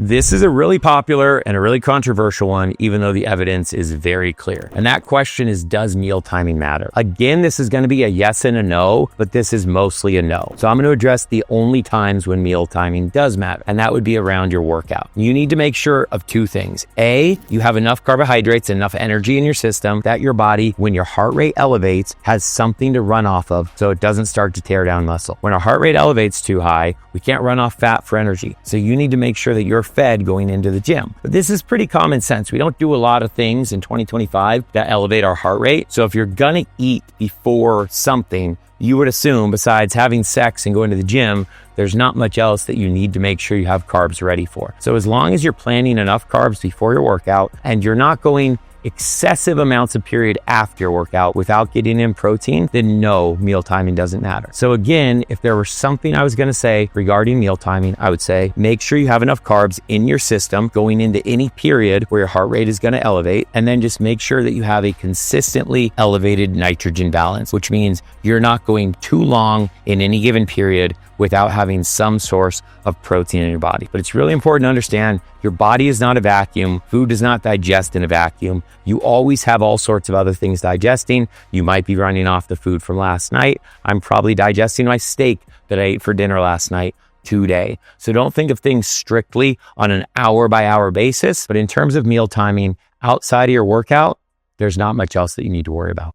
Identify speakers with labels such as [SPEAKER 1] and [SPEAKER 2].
[SPEAKER 1] This is a really popular and a really controversial one, even though the evidence is very clear. And that question is, does meal timing matter? Again, this is going to be a yes and a no, but this is mostly a no. So I'm going to address the only times when meal timing does matter, and that would be around your workout. You need to make sure of two things. A, you have enough carbohydrates, enough energy in your system that your body, when your heart rate elevates, has something to run off of so it doesn't start to tear down muscle. When our heart rate elevates too high, we can't run off fat for energy. So you need to make sure that you're fed going into the gym. But this is pretty common sense. We don't do a lot of things in 2025 that elevate our heart rate. So if you're gonna eat before something, you would assume besides having sex and going to the gym, there's not much else that you need to make sure you have carbs ready for. So as long as you're planning enough carbs before your workout and you're not going excessive amounts of period after your workout without getting in protein, then no, meal timing doesn't matter. So again, if there were something I was going to say regarding meal timing, I would say make sure you have enough carbs in your system going into any period where your heart rate is going to elevate, and then just make sure that you have a consistently elevated nitrogen balance, which means you're not going too long in any given period without having some source of protein in your body. But it's really important to understand your body is not a vacuum. Food does not digest in a vacuum. You always have all sorts of other things digesting. You might be running off the food from last night. I'm probably digesting my steak that I ate for dinner last night today. So don't think of things strictly on an hour by hour basis. But in terms of meal timing outside of your workout, there's not much else that you need to worry about.